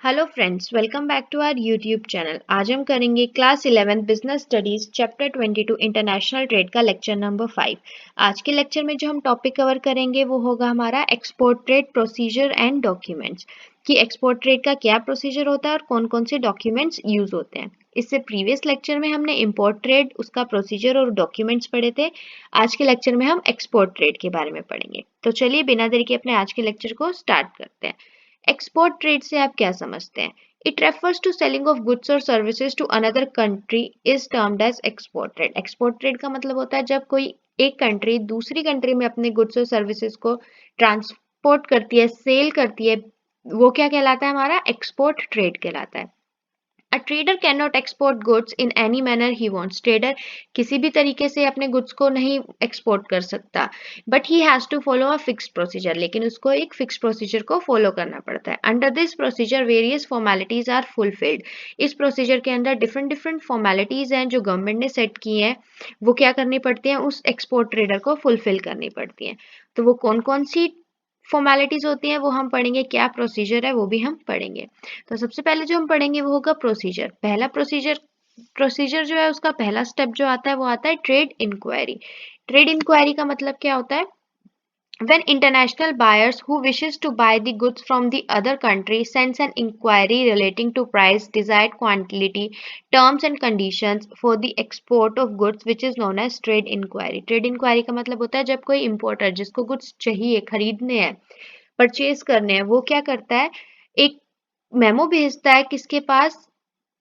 Hello friends, welcome back to our YouTube channel. आज हम करेंगे class 11 business studies chapter 22 international trade का lecture number 5। आज के लेक्चर में जो हम टॉपिक कवर करेंगे वो होगा हमारा export trade procedure and documents, कि एक्सपोर्ट ट्रेड का क्या प्रोसीजर होता है और कौन कौन से डॉक्यूमेंट्स यूज होते हैं। इससे प्रीवियस लेक्चर में हमने इंपोर्ट ट्रेड, उसका प्रोसीजर और डॉक्यूमेंट्स पढ़े थे। आज के लेक्चर में हम एक्सपोर्ट ट्रेड के बारे में पढ़ेंगे। तो चलिए बिना देरी के अपने आज के लेक्चर को स्टार्ट करते हैं। एक्सपोर्ट ट्रेड से आप क्या समझते हैं? It refers to selling of goods और services to another country is termed as export trade. Export trade का मतलब होता है जब कोई एक कंट्री दूसरी कंट्री में अपने गुड्स और सर्विसेज को ट्रांसपोर्ट करती है, सेल करती है, वो क्या कहलाता है? हमारा एक्सपोर्ट ट्रेड कहलाता है। A trader cannot export goods in any manner he wants. Trader किसी भी तरीके से अपने गुड्स को नहीं एक्सपोर्ट कर सकता, but he has to follow a fixed procedure. लेकिन उसको एक फिक्स प्रोसीजर को फॉलो करना पड़ता है। Under this procedure various formalities are fulfilled. इस प्रोसीजर के अंदर डिफरेंट डिफरेंट फॉर्मेलिटीज हैं जो गवर्नमेंट ने सेट की हैं, वो क्या करनी पड़ती हैं? उस एक्सपोर्ट ट्रेडर को फुलफिल करनी पड़ती हैं। तो वो कौन कौन सी फॉर्मेलिटीज होती हैं वो हम पढ़ेंगे, क्या प्रोसीजर है वो भी हम पढ़ेंगे। तो सबसे पहले जो हम पढ़ेंगे वो होगा प्रोसीजर। पहला प्रोसीजर जो है उसका पहला स्टेप जो आता है वो आता है ट्रेड इंक्वायरी। ट्रेड इंक्वायरी का मतलब क्या होता है? When international buyers who wishes to buy the goods from the other country sends an inquiry relating to price, desired quantity, terms and conditions for the export of goods, which is known as trade inquiry. Trade inquiry का मतलब होता है जब कोई importer जिसको goods चाहिए, खरीदने हैं, परचेज करने हैं, वो क्या करता है? एक मेमो भेजता है किसके पास?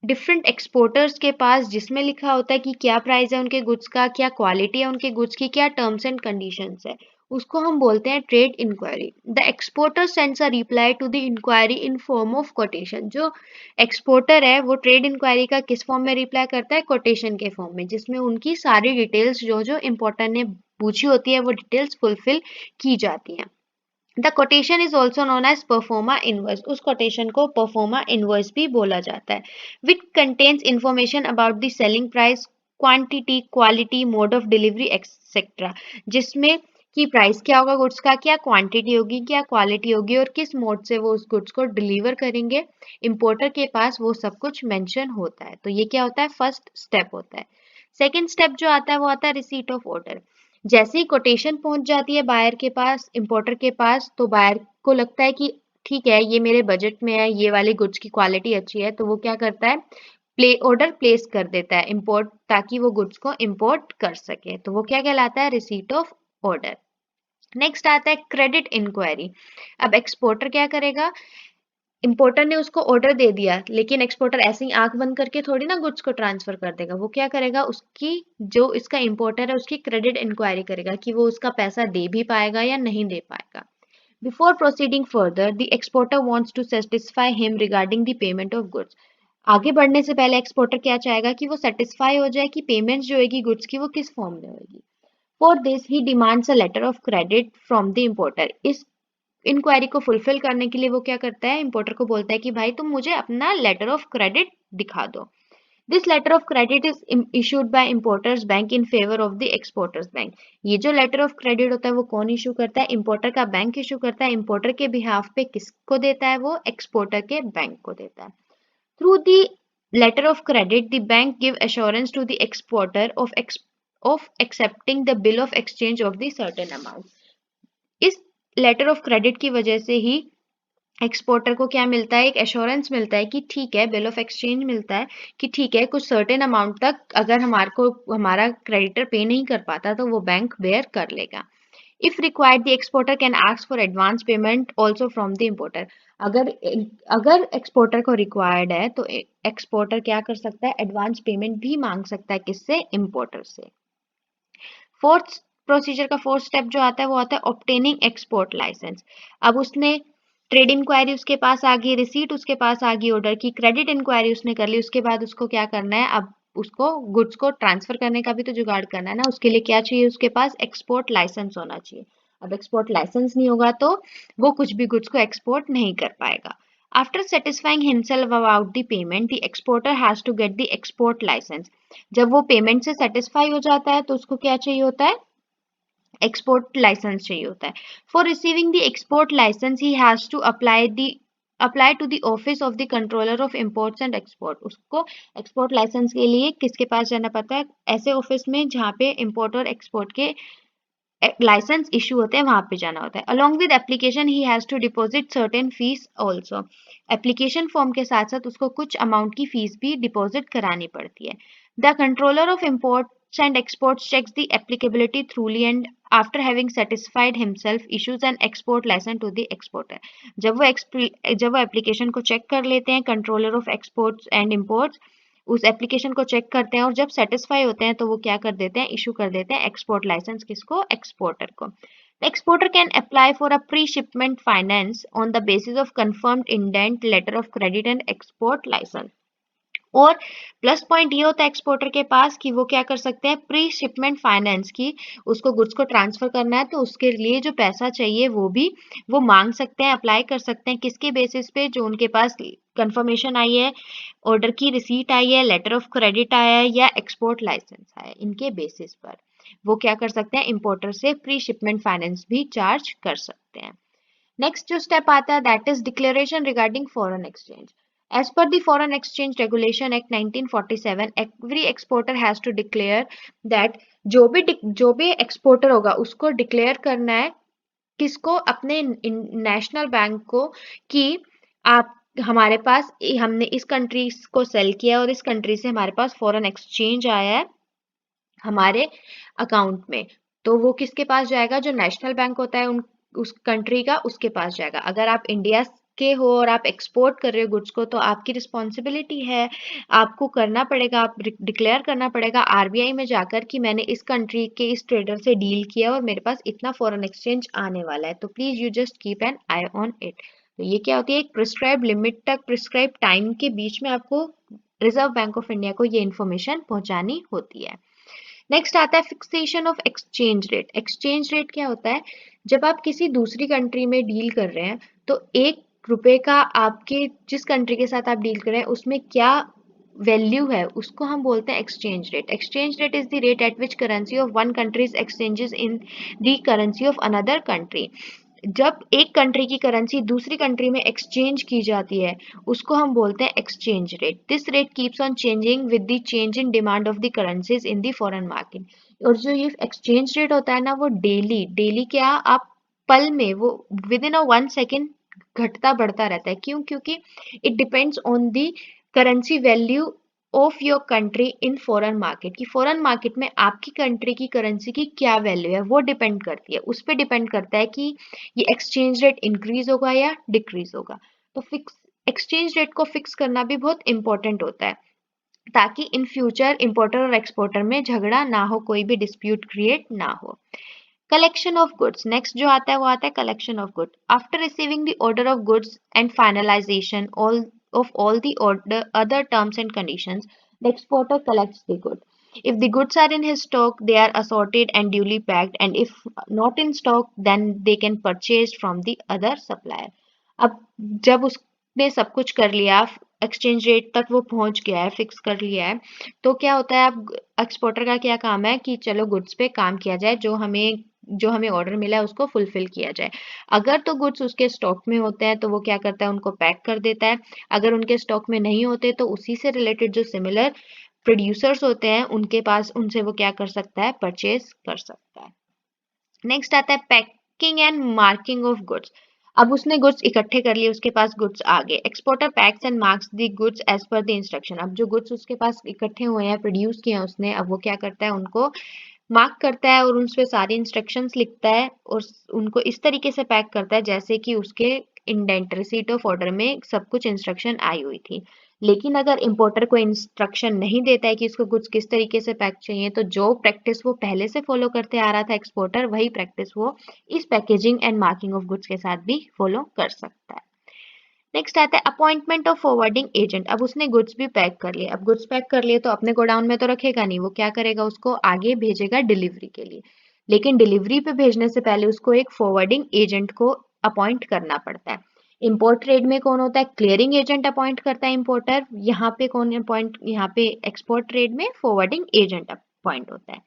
डिफरेंट एक्सपोर्टर्स के पास, जिसमें लिखा होता है कि क्या प्राइस है उनके गुड्स का, क्या क्वालिटी है उनके गुड्स की, क्या टर्म्स एंड कंडीशंस है। उसको हम बोलते हैं trade inquiry. The exporter sends a reply to the inquiry in form of quotation. जो एक्सपोर्टर है वो ट्रेड इंक्वायरी का किस फॉर्म में रिप्लाई करता है? कोटेशन के फॉर्म में, जिसमें उनकी सारी डिटेल्स जो जो इम्पोर्टर ने पूछी होती है वो डिटेल्स फुलफिल की जाती हैं। The quotation is also known as proforma invoice. उस कोटेशन को परफॉर्मा इनवॉइस भी बोला जाता है। Which contains information about the selling price, quantity, quality, mode of delivery etcetera. जिसमें कि प्राइस क्या होगा गुड्स का, क्या क्वांटिटी होगी, क्या क्वालिटी होगी और किस मोड से वो उस गुड्स को डिलीवर करेंगे इंपोर्टर के पास, वो सब कुछ मेंशन होता है। तो ये क्या होता है? फर्स्ट स्टेप होता है। सेकेंड स्टेप जो आता है वो आता है रिसीट ऑफ ऑर्डर। जैसे ही कोटेशन पहुंच जाती है बायर के पास, इंपोर्टर के पास, तो बायर को लगता है कि ठीक है ये मेरे बजट में है, ये वाली गुड्स की क्वालिटी अच्छी है, तो वो क्या करता है? ऑर्डर प्लेस कर देता है इंपोर्ट, ताकि वो गुड्स को इंपोर्ट कर सके। तो वो क्या कहलाता है? Receipt of order. नेक्स्ट आता है क्रेडिट इंक्वायरी। अब एक्सपोर्टर क्या करेगा? इंपोर्टर ने उसको ऑर्डर दे दिया, लेकिन एक्सपोर्टर ऐसे ही आंख बंद करके थोड़ी ना गुड्स को ट्रांसफर कर देगा। वो क्या करेगा? उसकी जो इसका इंपोर्टर है उसकी क्रेडिट इंक्वायरी करेगा कि वो उसका पैसा दे भी पाएगा या नहीं दे पाएगा। Before proceeding further, the exporter wants to satisfy him regarding the payment of goods. आगे बढ़ने से पहले एक्सपोर्टर क्या चाहेगा? कि वो सेटिस्फाई हो जाए कि पेमेंट जो होगी गुड्स की वो किस फॉर्म में होगी। For this he demands a letter of credit from the importer. इस इंक्वायरी को फुलफिल करने के लिए वो क्या करता है? इंपोर्टर को बोलता है कि भाई तुम मुझे अपना लेटर ऑफ क्रेडिट दिखा दो। This letter of credit is issued by importer's bank in favour of the exporter's bank. ये जो लेटर ऑफ क्रेडिट होता है वो कौन इशू करता है? इंपोर्टर का बैंक इशू करता है। इंपोर्टर के बिहाफ पे किसको देता है? वो एक्सपोर्टर के बैंक को देता है। Through the letter of credit the bank give assurance to the exporter of accepting the bill of exchange of the certain amount. इस लेटर ऑफ क्रेडिट की वजह से ही एक्सपोर्टर को क्या मिलता है? एक एश्योरेंस मिलता है कि ठीक है, बिल ऑफ एक्सचेंज मिलता है कि ठीक है कुछ सर्टेन अमाउंट तक अगर हमारे को हमारा क्रेडिटर पे नहीं कर पाता तो वो बैंक बेयर कर लेगा। If required the exporter can ask for advance payment also from the importer. अगर अगर एक्सपोर्टर को रिक्वायर्ड है तो एक्सपोर्टर क्या कर सकता है? एडवांस पेमेंट भी मांग सकता है। किससे? इम्पोर्टर से। फोर्थ प्रोसीजर का फोर्थ स्टेप जो आता है वो आता है ऑब्टेनिंग एक्सपोर्ट लाइसेंस। अब उसने ट्रेड इंक्वायरी उसके पास आ गई, रिसीट उसके पास आ गई ऑर्डर की, क्रेडिट इंक्वायरी उसने कर ली, उसके बाद उसको क्या करना है? अब उसको गुड्स को ट्रांसफर करने का भी तो जुगाड़ करना है ना। उसके लिए क्या चाहिए? उसके पास एक्सपोर्ट लाइसेंस होना चाहिए। अब एक्सपोर्ट लाइसेंस नहीं होगा तो वो कुछ भी गुड्स को एक्सपोर्ट नहीं कर पाएगा। After satisfying himself about the payment, the exporter has to get the export license. जब वो पेमेंट से सेटिस्फाई हो जाता है तो उसको क्या चाहिए होता है? एक्सपोर्ट लाइसेंस चाहिए होता है। For receiving the export licence he has to apply the apply to the office of the controller of imports and export. उसको एक्सपोर्ट लाइसेंस के लिए किसके पास जाना पड़ता है? ऐसे ऑफिस में जहाँ पे इम्पोर्ट और एक्सपोर्ट के लाइसेंस इशू होते हैं, वहां पे जाना होता है। Along with application he has to deposit certain fees also. Application form के साथ साथ उसको कुछ अमाउंट की फीस भी डिपॉजिट करानी पड़ती है। The controller of imports and exports checks the applicability thoroughly and after having satisfied himself issues an export licence to the exporter. जब वो एप्लीकेशन को चेक कर लेते हैं, controller of exports and imports उस एप्लीकेशन को चेक करते हैं और जब सेटिस्फाई होते हैं तो वो क्या कर देते हैं? इशू कर देते हैं एक्सपोर्ट लाइसेंस। किसको? एक्सपोर्टर को। Exporter can apply for a pre shipment finance on the basis of confirmed indent letter of credit and export licence. और प्लस पॉइंट ये होता है एक्सपोर्टर के पास कि वो क्या कर सकते हैं? प्री शिपमेंट फाइनेंस की, उसको गुड्स को ट्रांसफर करना है तो उसके लिए जो पैसा चाहिए वो भी वो मांग सकते हैं, अप्लाई कर सकते हैं। किसके बेसिस पे? जो उनके पास कंफर्मेशन आई है, ऑर्डर की रिसीट आई है, लेटर ऑफ क्रेडिट आया है या एक्सपोर्ट लाइसेंस आया है, इनके बेसिस पर वो क्या कर सकते हैं? इंपोर्टर से प्री शिपमेंट फाइनेंस भी चार्ज कर सकते हैं। नेक्स्ट जो स्टेप आता है that is declaration regarding foreign exchange. As per the Foreign Exchange Regulation Act 1947, every exporter has to declare that जो भी एक्सपोर्टर होगा उसको डिक्लेयर करना है। किसको? अपने नेशनल बैंक को कि आप हमारे पास हमने इस कंट्री को सेल किया और इस कंट्री से हमारे पास फॉरेन एक्सचेंज आया है हमारे अकाउंट में। तो वो किसके पास जाएगा? जो नेशनल बैंक होता है उस कंट्री का, उसके पास जाएगा। अगर आप इंडिया के हो और आप एक्सपोर्ट कर रहे हो गुड्स को तो आपकी रिस्पॉन्सिबिलिटी है, आपको करना पड़ेगा, आप डिक्लेयर करना पड़ेगा आरबीआई में जाकर कि मैंने इस कंट्री के इस ट्रेडर से डील किया और मेरे पास इतना फॉरेन एक्सचेंज आने वाला है, तो please you just keep an I on it. तो ये क्या होती है? एक प्रिस्क्राइब लिमिट तक, प्रिस्क्राइब टाइम के बीच में आपको रिजर्व बैंक ऑफ इंडिया को ये इन्फॉर्मेशन पहुंचानी होती है। नेक्स्ट आता है fixation of exchange rate. Exchange rate क्या होता है? जब आप किसी दूसरी कंट्री में डील कर रहे हैं तो एक रुपए का आपके जिस कंट्री के साथ आप डील कर रहे हैं उसमें क्या वैल्यू है उसको हम बोलते हैं exchange rate. Exchange rate is the rate at which currency of one countries exchanges in the currency of another country. जब एक कंट्री की करेंसी दूसरी कंट्री में एक्सचेंज की जाती है उसको हम बोलते हैं exchange rate. This rate keeps on changing with the change in demand of the currencies in the foreign market. और जो ये एक्सचेंज रेट होता है ना वो डेली डेली क्या आप पल में वो विद इन अ 1 सेकेंड घटता बढ़ता रहता है। क्यों? क्योंकि it depends on the currency value of your country in foreign market. कि फॉरेन मार्केट में आपकी कंट्री की करेंसी की क्या वैल्यू है वो डिपेंड करती है, उस पर डिपेंड करता है कि ये एक्सचेंज रेट इंक्रीज होगा या डिक्रीज होगा। तो फिक्स एक्सचेंज रेट को फिक्स करना भी बहुत इंपॉर्टेंट होता है ताकि इन फ्यूचर इंपोर्टर और एक्सपोर्टर में झगड़ा ना हो, कोई भी डिस्प्यूट क्रिएट ना हो। Collection of goods. नेक्स्ट जो आता है वो आता है collection of goods. After receiving the order of goods and finalisation all of all the other terms and conditions, the exporter collects the good. If the goods are in his stock, they are assorted and duly packed, and if not in stock, then they can purchase from the other supplier. अब जब उसने सब कुछ कर लिया, exchange rate तक वो पहुंच गया है, फिक्स कर लिया है, तो क्या होता है? अब एक्सपोर्टर का क्या काम है कि चलो गुड्स पे काम किया जाए, जो हमें ऑर्डर मिला है उसको फुलफिल किया जाए। अगर तो गुड्स उसके स्टॉक में होते हैं तो वो क्या करता है? उनको पैक कर देता है। अगर उनके स्टॉक में नहीं होते तो उसी से रिलेटेड जो सिमिलर प्रोड्यूसर्स होते हैं उनके पास उनसे वो क्या कर सकता है? परचेज कर सकता है। नेक्स्ट आता है packing and marking of goods. अब उसने गुड्स इकट्ठे कर लिए, उसके पास गुड्स आ गए। Exporter packs and marks the goods as per the instruction. अब जो गुड्स उसके पास इकट्ठे हुए हैं, प्रोड्यूस किए हैं उसने, अब वो क्या करता है? उनको मार्क करता है और उन पे सारी इंस्ट्रक्शंस लिखता है और उनको इस तरीके से पैक करता है जैसे कि उसके इंडेंट रिसीट ऑफ ऑर्डर में सब कुछ इंस्ट्रक्शन आई हुई थी। लेकिन अगर इंपोर्टर को इंस्ट्रक्शन नहीं देता है कि इसको कुछ किस तरीके से पैक चाहिए, तो जो प्रैक्टिस वो पहले से फॉलो करते आ रहा था एक्सपोर्टर, वही प्रैक्टिस वो इस packaging and marking of goods के साथ भी फॉलो कर सकता है। नेक्स्ट आता है अपॉइंटमेंट ऑफ फॉरवर्डिंग एजेंट। अब उसने गुड्स भी पैक कर लिए। अब गुड्स पैक कर लिए तो अपने गोडाउन में तो रखेगा नहीं, वो क्या करेगा? उसको आगे भेजेगा डिलीवरी के लिए। लेकिन डिलीवरी पे भेजने से पहले उसको एक फॉरवर्डिंग एजेंट को अपॉइंट करना पड़ता है। इंपोर्ट ट्रेड में कौन होता है? क्लियरिंग एजेंट अपॉइंट करता है इंपोर्टर। यहाँ पे कौन अपॉइंट? यहाँ पे एक्सपोर्ट ट्रेड में फॉरवर्डिंग एजेंट अपॉइंट होता है।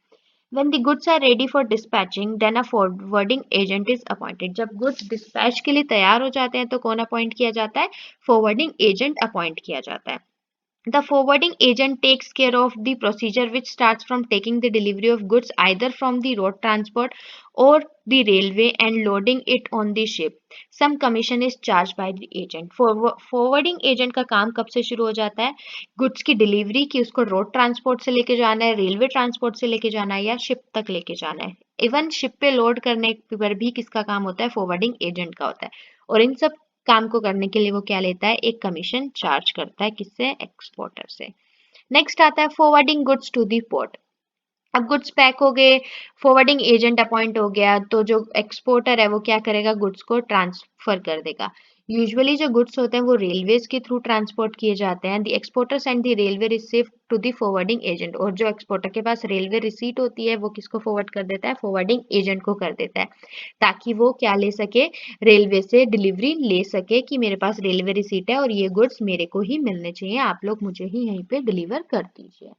When the goods are ready for dispatching, then a forwarding agent is appointed. जब goods dispatch के लिए तैयार हो जाते हैं तो कौन अपॉइंट किया जाता है? Forwarding agent अपॉइंट किया जाता है. The forwarding agent takes care of the procedure which starts from taking the delivery of goods either from the road transport or the railway and loading it on the ship. Some commission is charged by the agent. Forwarding agent का काम कब से शुरू हो जाता है? Goods की delivery की उसको रोड ट्रांसपोर्ट से लेके जाना है, रेलवे ट्रांसपोर्ट से लेके जाना है या शिप तक लेके जाना है. इवन शिप पे लोड करने पर भी किसका काम होता है? फॉरवर्डिंग एजेंट का होता है. और इन सब काम को करने के लिए वो क्या लेता है? एक कमीशन चार्ज करता है. किससे? एक्सपोर्टर से. नेक्स्ट आता है forwarding goods to the port. अब गुड्स पैक हो गए, फॉरवर्डिंग एजेंट अपॉइंट हो गया, तो जो एक्सपोर्टर है वो क्या करेगा? गुड्स को ट्रांसफर कर देगा. यूजुअली जो गुड्स होते हैं वो रेलवेज के थ्रू ट्रांसपोर्ट किए जाते हैं. The exporter send the railway receipt to the forwarding agent. और जो एक्सपोर्टर के पास रेलवे रिसीट होती है वो किसको फॉरवर्ड कर देता है? फॉरवर्डिंग एजेंट को कर देता है, ताकि वो क्या ले सके? रेलवे से डिलीवरी ले सके कि मेरे पास रेलवे रिसीट है और ये गुड्स मेरे को ही मिलने चाहिए, आप लोग मुझे ही यहीं पे डिलीवर कर दीजिए.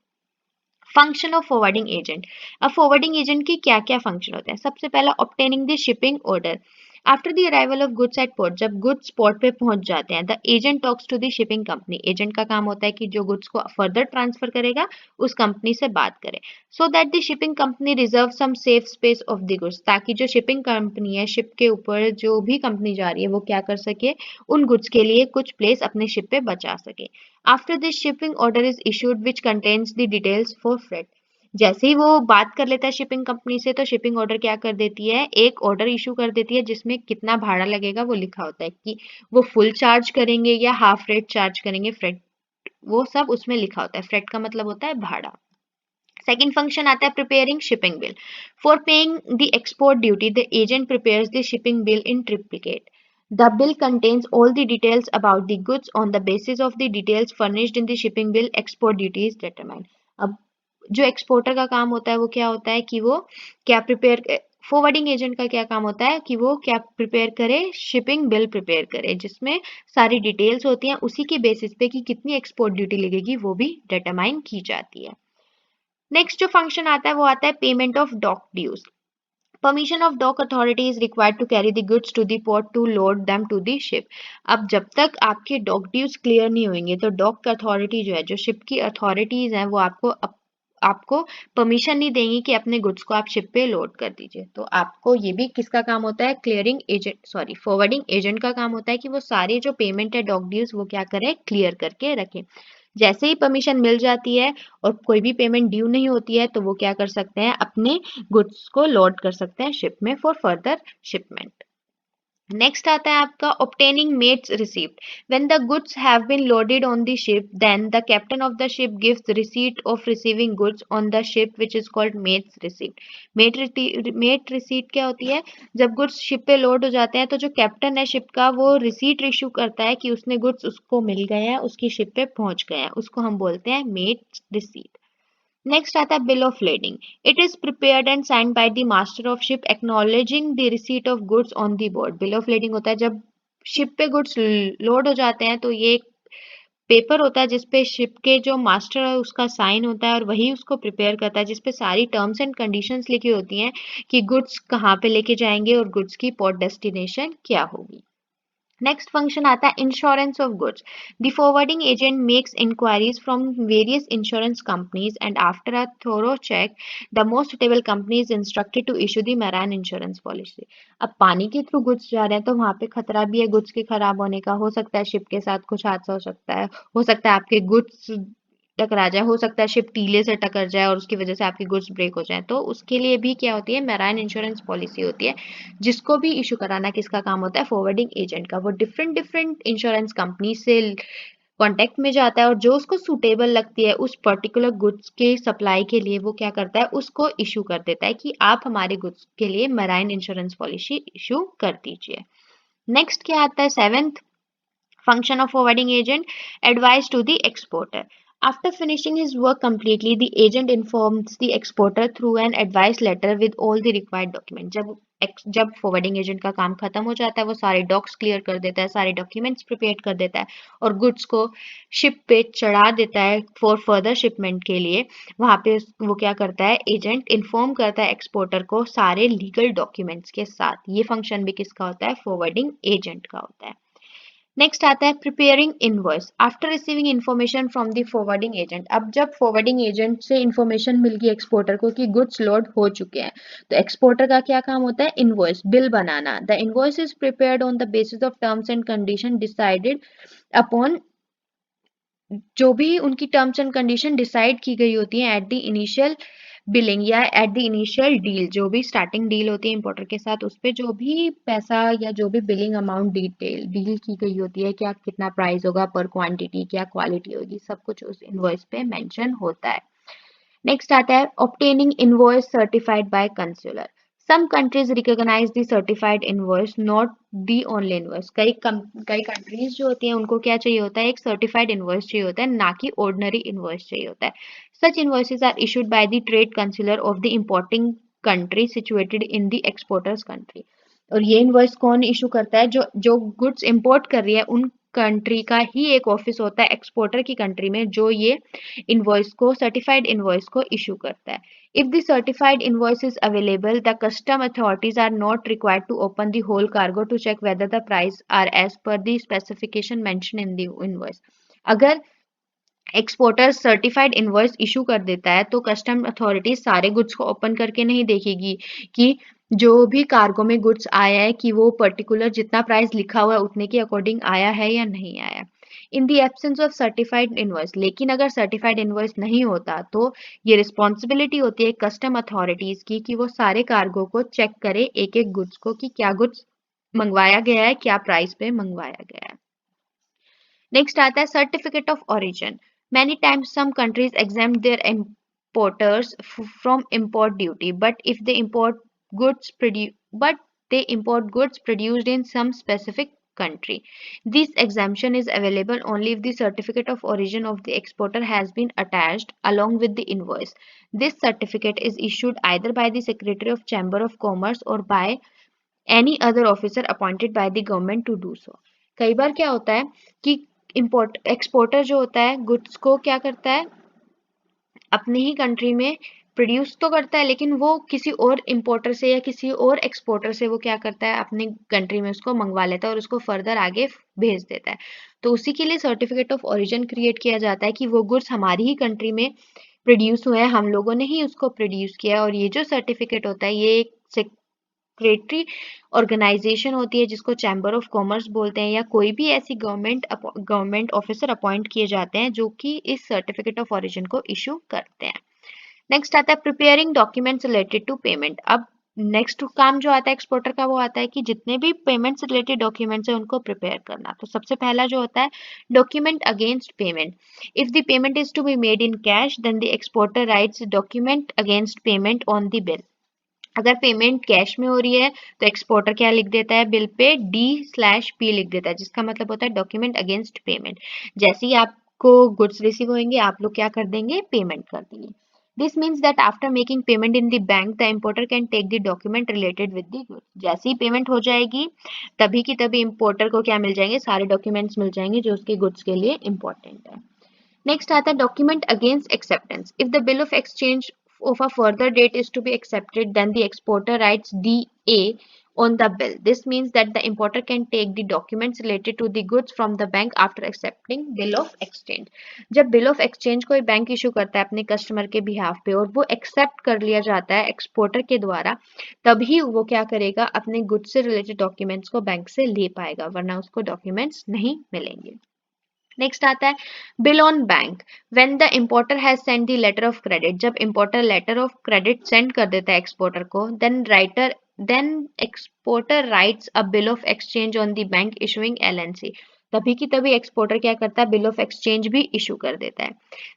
Function of forwarding agent. अब फॉरवर्डिंग एजेंट की क्या क्या फंक्शन होते हैं? सबसे पहला, obtaining the shipping order. After the arrival of goods at port, जब गुड्स पोर्ट पे पहुंच जाते हैं, the agent talks to the shipping company. Agent का काम होता है कि जो गुड्स को फर्दर ट्रांसफर करेगा उस कंपनी से बात करे, so that the shipping company reserve some safe space of the goods. ताकि जो शिपिंग कंपनी है, शिप के ऊपर जो भी कंपनी जा रही है वो क्या कर सके? उन गुड्स के लिए कुछ प्लेस अपने शिप पे बचा सके. After this shipping order is issued which contains the details for freight. जैसे ही वो बात कर लेता है शिपिंग कंपनी से, तो शिपिंग ऑर्डर क्या कर देती है? एक ऑर्डर इशू कर देती है जिसमें कितना भाड़ा लगेगा वो लिखा होता है, कि वो फुल चार्ज करेंगे या हाफ रेट चार्ज करेंगे. फ्रेट वो सब उसमें लिखा होता है. फ्रेट का मतलब होता है भाड़ा. सेकेंड फंक्शन आता है preparing shipping bill. For paying the export duty, the agent prepares the shipping bill in triplicate. The bill contains all the details about the goods. On the basis of the details furnished in the shipping bill, export duty is determined. अब जो exporter का काम होता है वो क्या होता है? कि वो क्या प्रिपेयर, फॉरवर्डिंग एजेंट का क्या काम होता है? कि वो क्या प्रिपेयर करे? शिपिंग बिल प्रिपेयर करे, जिसमें सारी डिटेल्स होती हैं. उसी के बेसिस पे कि कितनी एक्सपोर्ट ड्यूटी लगेगी वो भी डिटरमाइन की जाती है. नेक्स्ट जो फंक्शन आता है वो आता है payment of dock dues. Permission of dock authority is required to carry the goods to the port to load them to the ship. अब जब तक आपके डॉक ड्यूज क्लियर नहीं होंगे तो डॉक अथॉरिटी जो है, जो शिप की अथॉरिटीज हैं, वो आपको परमिशन नहीं देंगी कि अपने गुड्स को आप शिप पे लोड कर दीजिए. तो आपको ये भी किसका काम होता है? Clearing agent, sorry, forwarding agent का काम होता है कि वो सारे जो पेमेंट है डॉक ड्यूज वो क्या करे? क्लियर करके रखें. जैसे ही परमिशन मिल जाती है और कोई भी पेमेंट ड्यू नहीं होती है तो वो क्या कर सकते हैं? अपने गुड्स को लोड कर सकते हैं शिप में फॉर फर्दर शिपमेंट. नेक्स्ट आता है आपका obtaining mate's receipt. When the goods have been loaded on the ship, then the captain of the ship gives the receipt of receiving goods on the ship, which is called mate's receipt. mate receipt क्या होती है? जब goods ship पे load हो जाते हैं तो जो कैप्टन है शिप का वो रिसीट इशू करता है कि उसने गुड्स उसको मिल गए हैं, उसकी शिप पे पहुंच गए हैं. उसको हम बोलते हैं मेट रिसीट. नेक्स्ट आता है bill of lading. It is prepared and signed by the master of ship acknowledging the receipt of goods on the board. Bill of lading होता है जब शिप पे गुड्स लोड हो जाते हैं तो ये एक पेपर होता है जिसपे शिप के जो मास्टर है उसका साइन होता है और वही उसको प्रिपेयर करता है, जिसपे सारी टर्म्स एंड कंडीशंस लिखी होती हैं कि गुड्स कहाँ पे लेके जाएंगे और गुड्स की पोर्ट डेस्टिनेशन क्या होगी. नेक्स्ट फंक्शन आता है insurance of goods. The forwarding agent makes inquiries from various insurance companies and after a thorough check the most suitable company is instructed to issue the marine insurance policy. अब पानी के through goods जा रहे हैं तो वहां पे खतरा भी है गुड्स के खराब होने का. हो सकता है शिप के साथ कुछ हादसा हो सकता है आपके गुड्स टकरा जाए, हो सकता है शिप टीले से टकर जाए और उसकी वजह से आपकी गुड्स ब्रेक हो जाए. तो उसके लिए भी क्या होती है? मैराइन इंश्योरेंस पॉलिसी होती है, जिसको भी इशू कराना किसका काम होता है? फॉरवर्डिंग एजेंट का. वो डिफरेंट डिफरेंट इंश्योरेंस कंपनी से कॉन्टेक्ट में जाता है और जो उसको सुटेबल लगती है उस पर्टिकुलर गुड्स के सप्लाई के लिए वो क्या करता है? उसको इशू कर देता है कि आप हमारे गुड्स के लिए मैराइन इंश्योरेंस पॉलिसी इशू कर दीजिए. नेक्स्ट क्या आता है? Seventh function of forwarding agent, advice to the exporter. After finishing his work completely, the agent informs the exporter through an advice letter with all the required documents. जब जब forwarding agent का काम खत्म हो जाता है वो सारे डॉक्स क्लियर कर देता है, सारे डॉक्यूमेंट्स प्रिपेयर कर देता है और गुड्स को शिप पे चढ़ा देता है फॉर फर्दर शिपमेंट के लिए। वहां पे वो क्या करता है, एजेंट इन्फॉर्म करता है एक्सपोर्टर को सारे लीगल डॉक्यूमेंट्स के साथ। ये फंक्शन भी किसका होता है, फॉरवर्डिंग एजेंट का होता है। नेक्स्ट आता है preparing invoice after receiving information from the forwarding agent. अब जब फॉरवर्डिंग एजेंट से इन्फॉर्मेशन मिल गई एक्सपोर्टर को कि गुड्स लोड हो चुके हैं, तो एक्सपोर्टर का क्या काम होता है, invoice, bill banana. The invoice is prepared on the basis of terms and condition decided upon, जो भी उनकी टर्म्स एंड कंडीशन डिसाइड की गई होती है एट द इनिशियल बिलिंग या एट द इनिशियल डील, जो भी स्टार्टिंग डील होती है इंपोर्टर के साथ, उस पे जो भी पैसा या जो भी बिलिंग अमाउंट डिटेल डील की गई होती है, क्या कितना प्राइस होगा पर क्वांटिटी, क्या क्वालिटी होगी, सब कुछ उस इनवॉइस पे मेंशन होता है। नेक्स्ट आता है obtaining invoice certified by consular. Some countries recognize the certified invoice, not the only invoice. कई कंट्रीज जो होती हैं उनको क्या चाहिए होता है, एक सर्टिफाइड इनवॉइस चाहिए होता है, ना कि ऑर्डिनरी इनवॉइस चाहिए होता है। Such invoices are issued by the trade consular of the importing country situated in the exporter's country. और ये इनवॉइस कौन इशू करता है, जो जो गुड्स इंपोर्ट कर रही है उन कंट्री का ही एक ऑफिस होता है एक्सपोर्टर की कंट्री में, जो ये इनवॉइस को, सर्टिफाइड इनवॉइस को इशू करता है। If the certified invoice is available, the custom authorities are not required to open the whole cargo to check whether the price are as per the specification mention in the invoice. अगर exporter certified invoice issue कर देता है तो custom authority सारे goods को open करके नहीं देखेगी कि जो भी कार्गो में गुड्स आया है कि वो पर्टिकुलर जितना प्राइस लिखा हुआ है उतने के अकॉर्डिंग आया है या नहीं आया, in the absence of certified invoice. लेकिन अगर सर्टिफाइड इनवॉइस नहीं होता तो ये रिस्पॉन्सिबिलिटी होती है कस्टम अथॉरिटीज की कि वो सारे कार्गो को चेक करे, एक एक गुड्स को, कि क्या गुड्स मंगवाया गया है, क्या प्राइस पे मंगवाया गया है। नेक्स्ट आता है certificate of origin. Many times some countries exempt their importers from import duty, but they import goods produced in some specific country. This exemption is available only if the certificate of origin of the exporter has been attached along with the invoice. This certificate is issued either by the Secretary of Chamber of Commerce or by any other officer appointed by the government to do so. कई बार क्या होता है कि exporter जो होता है goods को क्या करता है, अपनी ही कंट्री में प्रोड्यूस तो करता है, लेकिन वो किसी और इंपोर्टर से या किसी और एक्सपोर्टर से वो क्या करता है, अपनी कंट्री में उसको मंगवा लेता है और उसको फर्दर आगे भेज देता है। तो उसी के लिए सर्टिफिकेट ऑफ ओरिजिन क्रिएट किया जाता है कि वो गुड्स हमारी ही कंट्री में प्रोड्यूस हुए हैं, हम लोगों ने ही उसको प्रोड्यूस किया है। और ये जो सर्टिफिकेट होता है ये एक सेक्रेटरी ऑर्गेनाइजेशन होती है जिसको चैम्बर ऑफ कॉमर्स बोलते हैं, या कोई भी ऐसी गवर्नमेंट ऑफिसर अपॉइंट किए जाते हैं जो कि इस सर्टिफिकेट ऑफ ओरिजिन को इशू करते हैं। नेक्स्ट आता है preparing documents related to payment. अब नेक्स्ट काम जो आता है एक्सपोर्टर का वो आता है कि जितने भी पेमेंट्स रिलेटेड डॉक्यूमेंट्स है उनको प्रिपेयर करना। तो सबसे पहला जो होता है document against payment. If the payment is to be made in cash then the exporter writes document against payment on the bill. अगर पेमेंट कैश में हो रही है तो एक्सपोर्टर क्या लिख देता है, बिल पे D/P लिख देता है, जिसका मतलब होता है डॉक्यूमेंट अगेंस्ट पेमेंट। जैसे ही आपको गुड्स रिसीव होंगे आप लोग क्या कर देंगे, पेमेंट कर देंगे। This means that after making payment in the bank the importer can take the document related with the goods. जैसे ही पेमेंट हो जाएगी तभी की तभी इम्पोर्टर को क्या मिल जाएंगे, सारे डॉक्यूमेंट्स मिल जाएंगे जो उसके गुड्स के लिए इंपॉर्टेंट है। नेक्स्ट आता है document against acceptance. If the bill of exchange of a further date is to be accepted, then the exporter writes DA on the bill. This means that the importer can take the documents related to the goods from the bank after accepting bill of exchange. जब bill of exchange कोई bank issue करता है अपने customer के behalf पे और वो accept कर लिया जाता है एक्सपोर्टर के द्वारा, तभी वो क्या करेगा, अपने गुड्स से रिलेटेड डॉक्यूमेंट्स को बैंक से ले पाएगा, वरना उसको डॉक्यूमेंट्स नहीं मिलेंगे। नेक्स्ट आता है bill on bank. When the importer has send the letter of credit, जब importer letter of credit send कर देता है एक्सपोर्टर को, then exporter writes a bill of exchange on the bank issuing LNC। तभी की तभी एक्सपोर्टर क्या करता है, बिल ऑफ एक्सचेंज भी इशू कर देता है।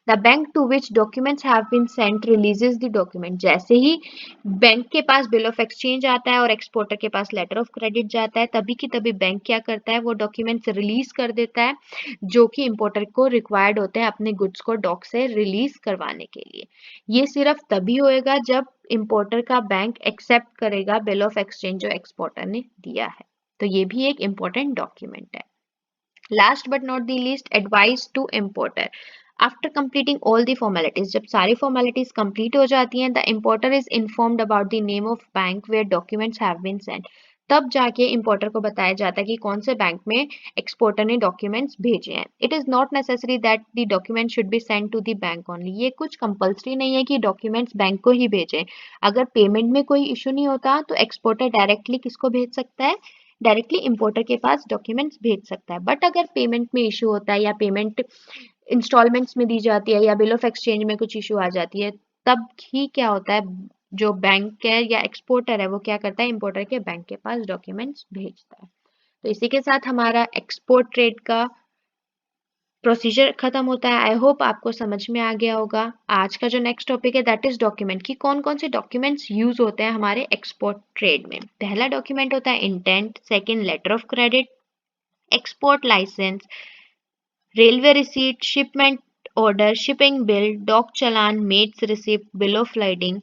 The bank to which documents have been sent releases the document. जैसे ही बैंक के पास बिल ऑफ एक्सचेंज आता है और एक्सपोर्टर के पास लेटर ऑफ क्रेडिट जाता है, तभी की तभी बैंक क्या करता है, वो डॉक्यूमेंट्स रिलीज कर देता है जो कि इंपोर्टर को रिक्वायर्ड होते हैं अपने गुड्स को डॉक से रिलीज करवाने के लिए। ये सिर्फ तभी होएगा जब इंपोर्टर का बैंक एक्सेप्ट करेगा बिल ऑफ एक्सचेंज जो एक्सपोर्टर ने दिया है। तो ये भी एक इम्पोर्टेंट डॉक्यूमेंट है। Last but not the least, advice to importer. After completing all the formalities, जब सारी formalities complete हो जाती हैं, the importer is informed about the name of bank where documents have been sent. तब जाके importer को बताया जाता है कि कौन से बैंक में एक्सपोर्टर ने डॉक्यूमेंट्स भेजे हैं। It is not necessary that the document should be send to the bank only. ये कुछ कंपल्सरी नहीं है कि डॉक्यूमेंट्स बैंक को ही भेजें। अगर पेमेंट में कोई इशू नहीं होता तो एक्सपोर्टर डायरेक्टली किसको भेज सकता है, डायरेक्टली इंपोर्टर के पास डॉक्यूमेंट्स भेज सकता है। बट अगर पेमेंट में इशू होता है या पेमेंट इंस्टॉलमेंट्स में दी जाती है या बिल ऑफ एक्सचेंज में कुछ इशू आ जाती है, तब ही क्या होता है, जो बैंक है या एक्सपोर्टर है वो क्या करता है, इंपोर्टर के बैंक के पास डॉक्यूमेंट्स भेजता है। तो इसी के साथ हमारा एक्सपोर्ट ट्रेड का प्रोसीजर खत्म होता है। आई होप आपको समझ में आ गया होगा। आज का जो नेक्स्ट टॉपिक है दैट इज डॉक्यूमेंट, कि कौन कौन से डॉक्यूमेंट्स यूज होते हैं हमारे एक्सपोर्ट ट्रेड में। पहला डॉक्यूमेंट होता है intent, second letter of credit, export licence, railway receipt, shipment order, shipping bill, dock challan, mates receipt, bill of lading,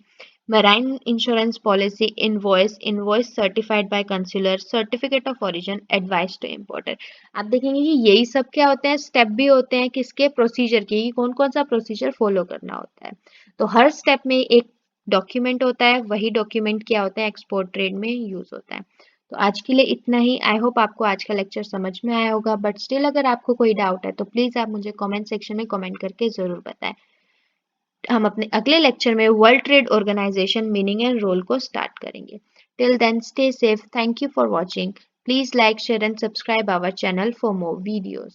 marine insurance policy, invoice, invoice certified by consular, certificate of origin, advice to importer. आप देखेंगे कि यही सब क्या होते हैं, step भी होते हैं किसके, प्रोसीजर के, कि कौन कौन सा प्रोसीजर फॉलो करना होता है। तो हर स्टेप में एक डॉक्यूमेंट होता है, वही डॉक्यूमेंट क्या होता है, एक्सपोर्ट ट्रेड में यूज होता है। तो आज के लिए इतना ही। आई होप आपको आज का लेक्चर समझ में आया होगा, बट स्टिल अगर आपको कोई डाउट है तो प्लीज आप मुझे कमेंट सेक्शन में कमेंट करके जरूर बताएं। हम अपने अगले लेक्चर में world trade organisation meaning and role को स्टार्ट करेंगे। Till then stay safe, thank you for watching, please like share and subscribe our channel for more videos.